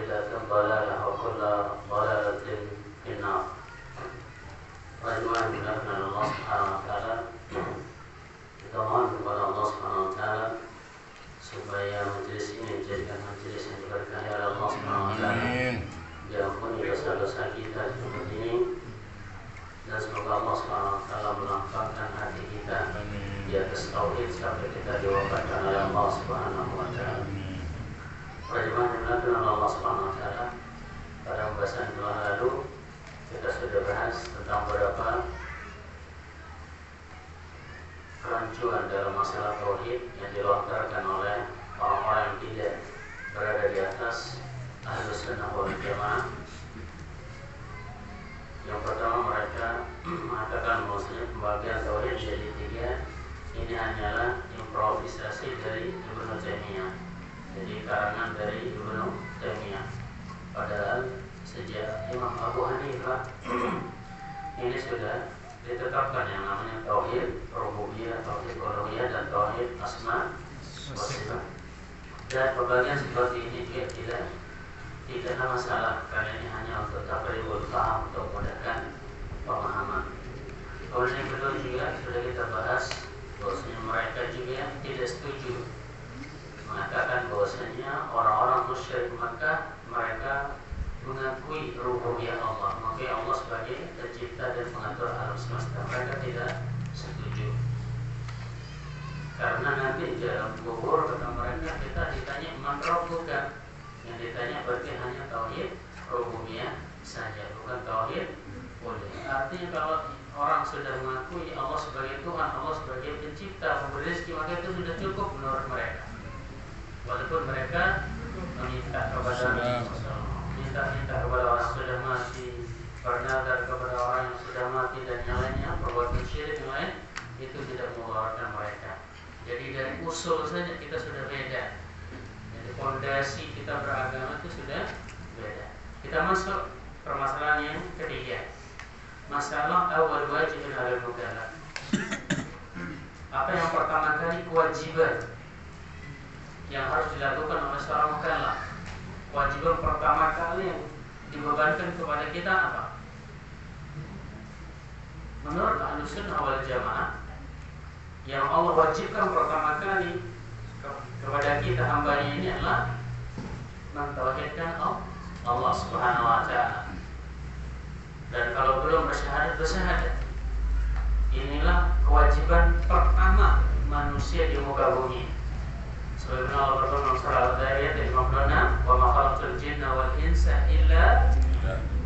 بدعة ضلالة وكل ضلالة في النار. Rajwan mudah-mudahan Allah Subhanahu wa taala, kita mohon kepada Allah Subhanahu wa taala supaya majelis ini dijadikan majelis yang diberkahi oleh Allah Subhanahu wa taala. Diampuni dosa-dosa kita di tempat ini, dan semoga Allah Subhanahu wa taala melapangkan hati kita di atas tauhid sampai kita diwafatkan oleh Allah Subhanahu wa taala. Rajwan mudah-mudahan Allah Subhanahu wa taala, pada pembahasan yang lalu kita sudah bahas tentang beberapa kerancuan dalam masalah tauhid yang dilontarkan oleh orang-orang yang tidak berada di atas Ahlus Sunnah wal Jamaah. Yang pertama, mereka mengatakan bahwasanya pembagian tauhid jadi tiga ini hanyalah improvisasi dari Ibnu Taimiyah, jadi karangan dari Ibnu Taimiyah. Padahal sejak Imam Abu Hanifah ini sudah ditetapkan yang namanya tauhid rububiyah, tauhid uluhiyah, dan tauhid asma wa sifat. Dan pembagian seperti ini dia tidak ada masalah, karena ini hanya untuk taqribul faham, untuk memudahkan pemahaman. Kemudian yang kedua juga sudah kita bahas bahwasanya mereka juga tidak setuju, mengatakan bahwasanya orang-orang musyrik Makkah mereka mengakui rububiyah Allah, mengakui Allah sebagai pencipta dan pengatur alam semesta. Mereka tidak setuju, karena nanti di dalam kubur kata mereka, kita ditanya man rabbuka, yang ditanya berarti hanya tauhid rububiyah saja, bukan tauhid uluhiyah. Artinya kalau orang sudah mengakui Allah sebagai Tuhan, Allah sebagai pencipta, pemberi rezeki, maka itu sudah cukup menurut mereka. Walaupun mereka meminta kepada orang yang sudah mati, bernazar kepada orang yang sudah mati, dan yang lainnya, perbuatan syirik yang lain, itu tidak mengeluarkan mereka. Jadi dari usul saja kita sudah beda. Jadi fondasi kita beragama itu sudah beda. Kita masuk permasalahan yang ketiga, masalah awal wajib alal mukallaf. Apa yang pertama kali kewajiban yang harus dilakukan oleh seorang mukallaf? Kewajiban pertama kali yang dibebankan kepada kita apa? Menurut Ahlus Sunnah wal Jamaah, yang Allah wajibkan pertama kali kepada kita hambanya ini adalah mentauhidkan Allah Subhanahu wa taala. Dan kalau belum bersyahadat. Inilah kewajiban pertama manusia di muka bumi. Sebagaimana Allah berfirman dalam surah Al-Dhariyat ayat 56, "Wa ma khalaqtul jinna wal insa illa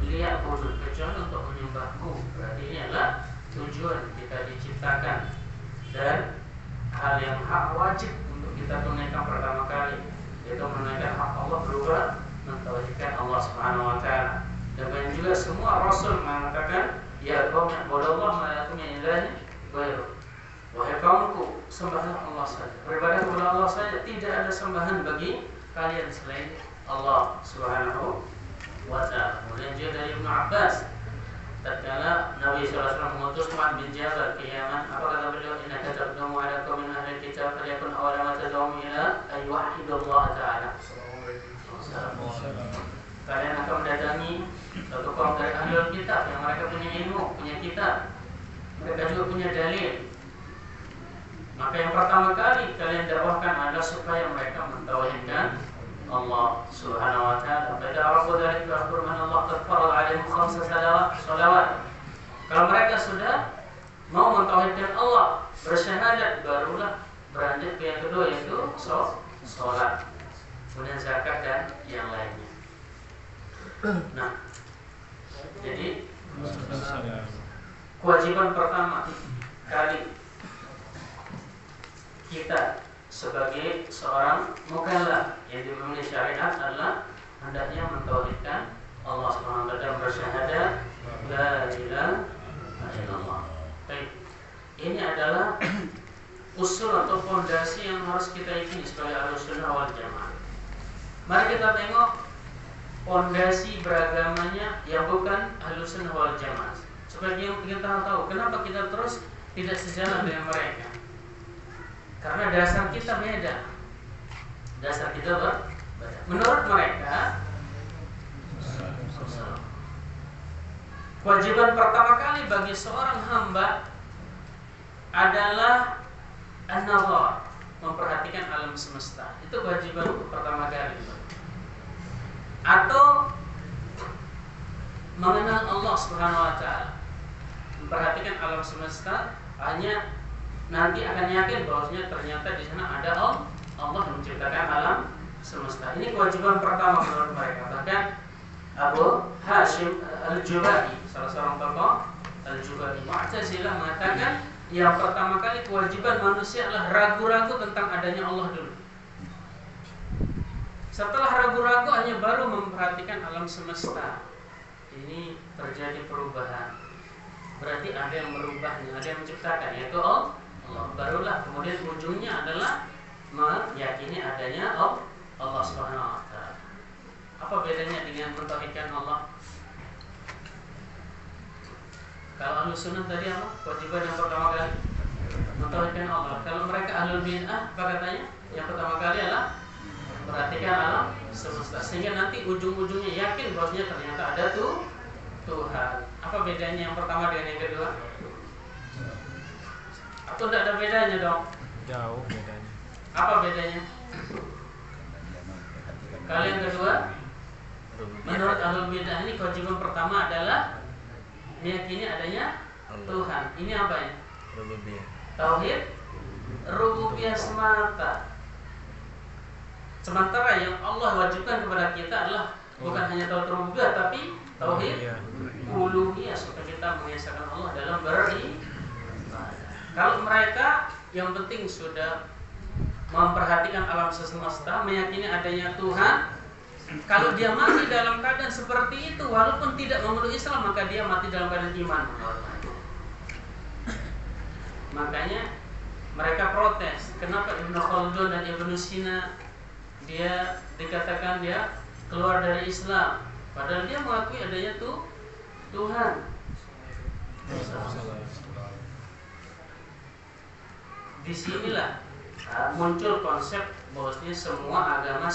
liya'budun," kecuali untuk menyembahku. Berarti ini adalah tujuan kita diciptakan, dan hal yang hak wajib untuk kita tunaikan pertama kali, yaitu menunaikan hak Allah berupa mentauhidkan Allah Subhanahu wa taala. Dan juga semua rasul mengatakan, ya qaumi ibudullah ma lakum min ilahin ghairuh. Wahai kaumku, sembahlah Allah saja, beribadah kepada Allah saja, tidak ada sembahan bagi kalian selain Allah Subhanahu wa taala. Kemudian juga dari Ibnu Abbas, tatkala Nabi sallallahu alaihi wasallam mengutus Mu'adz bin Jabal ke Yaman, apa kata beliau? Innaka taqdumu ala qaumin ahli kitab falyakun awwala ma tad'uhum ila ay wahidullah ta'ala. Kalian akan mendatangi satu kaum dari ahli kitab yang mereka punya ilmu, punya kitab, mereka juga punya dalil. Maka yang pertama kali kalian dakwahkan adalah supaya mereka mentauhidkan Allah Subhanahu wa taala. Pada Rabbul Dzalik berfirman, Allah tafarrad 'alaihim khamsa salawat. Kalau mereka sudah mau mentauhidkan Allah, bersyahadat, barulah beranjak ke yang kedua, yaitu salat, kemudian zakat, dan yang lainnya. Nah, jadi kewajiban pertama kali kita sebagai seorang mukallaf yang diberi syariat adalah hendaknya mentauhidkan Allah Subhanahu wa taala, bersyahadat la ilaha illallah. Baik. Ini adalah usul atau fondasi yang harus kita yakini sebagai Ahlus Sunnah wal Jamaah. Mari kita tengok fondasi beragamanya yang bukan Ahlus Sunnah wal Jamaah, supaya kita tahu kenapa kita terus tidak sejalan dengan mereka. Karena dasar kita beda. Dasar kita berbeda. Menurut mereka, Kewajiban pertama kali bagi seorang hamba adalah an-nazar, memperhatikan alam semesta. Itu kewajiban pertama kali. Atau mengenal Allah Subhanahu wa taala. Memperhatikan alam semesta, hanya nanti akan yakin bahwasanya ternyata di sana ada Allah yang menciptakan alam semesta. Ini kewajiban pertama menurut mereka. Bahkan Abu Hashim Al-Jubai, salah seorang tokoh Al-Jubai Mu'tazilah, mengatakan yang pertama kali kewajiban manusia adalah ragu-ragu tentang adanya Allah dulu. Setelah ragu-ragu hanya baru memperhatikan alam semesta. Ini terjadi perubahan. Berarti ada yang merubahnya, ada yang menciptakan, yaitu Allah. Barulah kemudian ujungnya adalah meyakini adanya Allah Subhanahu wa taala. Apa bedanya dengan mentauhidkan Allah? Kalau Ahlus Sunnah tadi apa? Kewajiban yang pertama kali mentauhidkan Allah. Kalau mereka Ahlul Bid'ah, apa katanya? Yang pertama kali adalah perhatikan alam semesta, sehingga nanti ujung-ujungnya yakin bahwasanya ternyata ada Tuhan. Apa bedanya yang pertama dengan yang kedua? Atau tidak ada bedanya dong? Jauh bedanya. Apa bedanya? Kalau yang kedua, menurut Ahlul Bidah ini kewajiban pertama adalah meyakini adanya Tuhan. Ini apa ya? Rububiyah. Tauhid rububiyah semata. Sementara yang Allah wajibkan kepada kita adalah bukan hanya tauhid rububiyah, tapi tauhid uluhiyah, supaya kita mengesahkan Allah dalam beribadah. Kalau mereka yang penting sudah memperhatikan alam semesta, meyakini adanya Tuhan, kalau dia mati dalam keadaan seperti itu, walaupun tidak memeluk Islam, maka dia mati dalam keadaan iman. Makanya mereka protes, kenapa Ibnu Khaldun dan Ibnu Sina dia dikatakan dia keluar dari Islam, padahal dia mengakui adanya Tuhan. Disinilah muncul konsep bahwasanya semua agama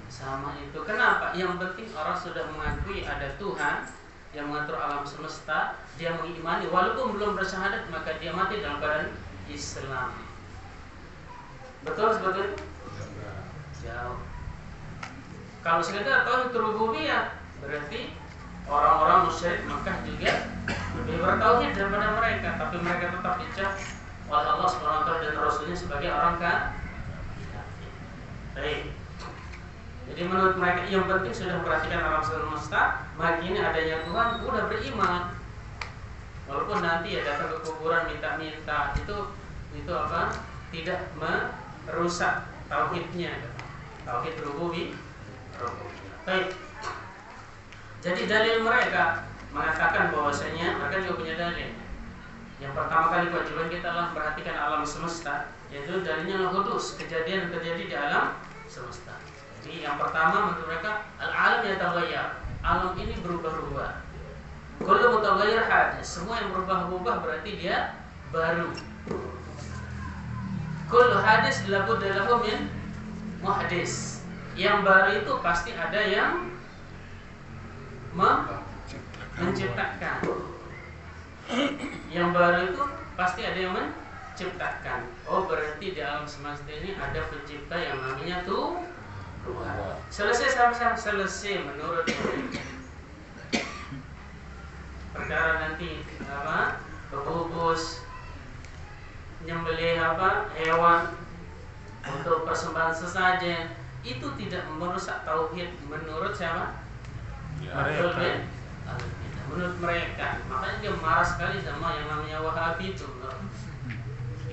sama itu. Kenapa? Yang penting orang sudah mengakui ada Tuhan yang mengatur alam semesta, dia mengimani walaupun belum bersyahadat, maka dia mati dalam keadaan Islam. Betul seperti itu? Jauh. Kalau sekedar tauhid rububiyah, berarti orang-orang musyrik Makkah juga lebih bertauhid daripada mereka, tapi mereka tetap dicap oleh Allah Subhanahu wa taala dan Rasulnya sebagai orang kafir. Baik. Jadi menurut mereka yang penting sudah memperhatikan alam semesta, makini adanya Tuhan, udah beriman. Walaupun nanti ya datang ke kuburan minta-minta, itu apa? Tidak merusak tauhidnya. Tauhid rububiyah. Baik. Jadi dalil mereka mengatakan bahwasanya mereka juga punya dalil. Yang pertama kali kewajiban kita adalah memperhatikan alam semesta, yaitu dalilnya adalah hudus, kejadian yang terjadi di alam semesta. Jadi yang pertama menurut mereka al-alam yataghayyar, alam ini berubah-ubah. Kullu mutaghayyir hadis, semua yang berubah-ubah berarti dia baru. Kullu hadis labudda lahu min muhdis. Yang baru itu pasti ada yang menciptakan. Yang baru itu pasti ada yang menciptakan. Oh, berarti di alam semesta ini ada pencipta yang namanya Tuhan. Selesai sama-sama selesai menurut mereka. Perkara nanti apa? Kebubus, nyembelih apa? Hewan untuk persembahan sesajen, itu tidak merusak tauhid menurut siapa? Mereka. Menurut mereka. Makanya dia marah sekali sama yang namanya Wahabi itu.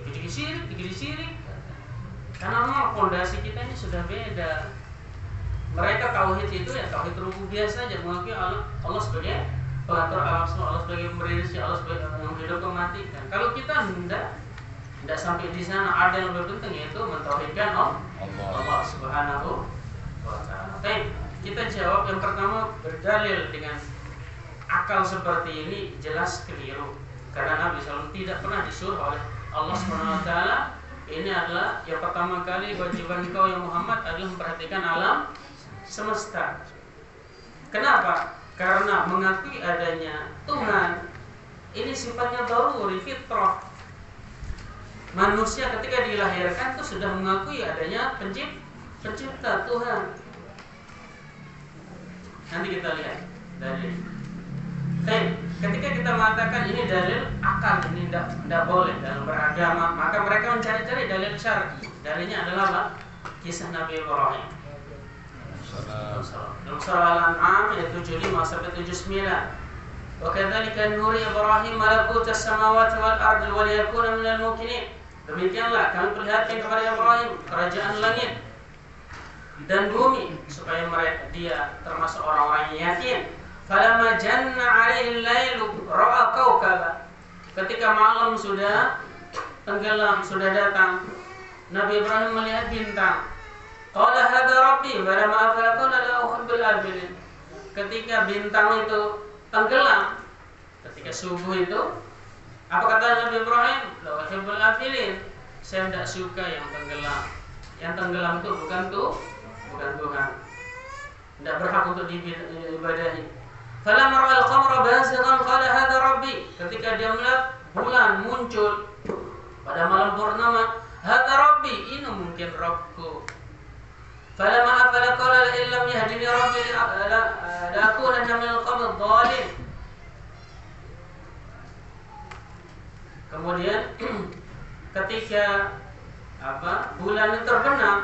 Dikit-dikit syirik. Karena memang fondasi kita ini sudah beda. Mereka tauhid itu ya tauhid rububiyah saja, mengakui Allah sebagai pengatur alam semesta, Allah sebagai pemberi rezeki, Allah sebagai yang hidup mematikan. Kalau kita tidak sampai di sana, ada yang lebih penting, yaitu mentauhidkan Allah Subhanahu wa taala. Baik, kita jawab yang pertama, berdalil dengan akal seperti ini jelas keliru. Karena Nabi SAW tidak pernah disuruh oleh Allah Subhanahu wa taala. Ini adalah yang pertama kali kewajiban kau yang Muhammad adalah memperhatikan alam semesta. Kenapa? karena mengakui adanya Tuhan ini sifatnya daruri, fitrah. Manusia ketika dilahirkan itu sudah mengakui adanya pencipta Tuhan. Nanti kita lihat dalil. Ketika kita mengatakan ini dalil akal, ini tidak boleh dalam beragama, maka mereka mencari-cari dalil syar'i. Dalilnya adalah apa? Kisah Nabi Ibrahim. Dalam surah Al-An'am ayat 75 sampai 79. Wa kadzalika nuri Ibrahim malakutas samawati wal ardi wa liyakuna minal muqinin. Demikianlah kami perlihatkan kepada Ibrahim kerajaan langit dan bumi supaya dia termasuk orang-orang yang yakin. Falamma janna 'alaihi al-lailu ra'a kawkaba. Ketika malam sudah tenggelam, sudah datang, Nabi Ibrahim melihat bintang. Qala hadza rabbi falamma afala qala la uhibbul afilin. Ketika bintang itu tenggelam, ketika subuh itu, apa kata Nabi Ibrahim? La uhibbul afilin. Saya tidak suka yang tenggelam. Yang tenggelam itu bukan Tuhan. Tidak berhak untuk diibadahi. Falamma ra'al qamara bazighan qala hadza rabbi. Ketika dia melihat bulan muncul pada malam purnama, hadza rabbi, ini mungkin Rabbku. Falamma afala qala la illam yahdini rabbi la akunanna minal qawmi dhalin. Kemudian ketika bulan itu terbenam,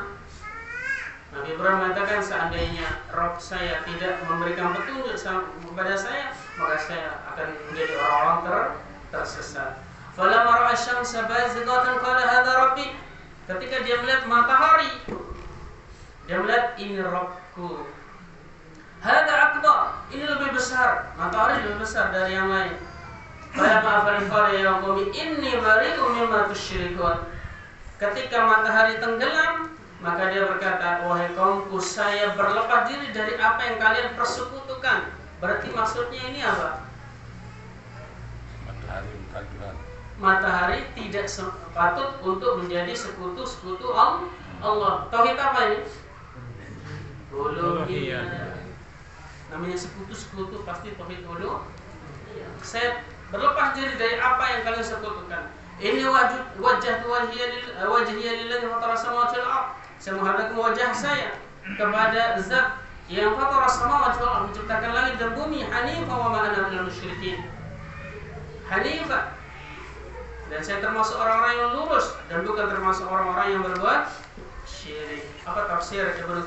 Nabi Ibrahim mengatakan seandainya Rabb saya tidak memberikan petunjuk kepada saya, maka saya akan menjadi orang-orang tersesat. Falamma ra'a asy-syamsa bazighatan qala hadza rabbi. Ketika dia melihat matahari, dia melihat ini Rabbku. Hadza akbar, ini lebih besar. Matahari lebih besar dari yang lain. Falamma afala qala ya qaumi inni bari'un mimma tusyrikun. Ketika matahari tenggelam, maka dia berkata, wahai kaumku, saya berlepas diri dari apa yang kalian persekutukan. Berarti maksudnya ini apa? Matahari bukan Tuhan. Matahari tidak patut untuk menjadi sekutu Allah. Tauhid apa ini? Uluhiyah. Namanya sekutu pasti tauhid uluhiyah. Saya berlepas diri dari apa yang kalian sekutukan. Ini wajah lillahi fatara samawati wal ardh. Saya menghadapkan wajah saya kepada Zat yang fatara samawati wal ardh, menciptakan langit dan bumi, hanifah wa ma ana minal musyrikin. Hanifah, dan saya termasuk orang-orang yang lurus dan bukan termasuk orang-orang yang berbuat syirik. Apa tafsir Ibnu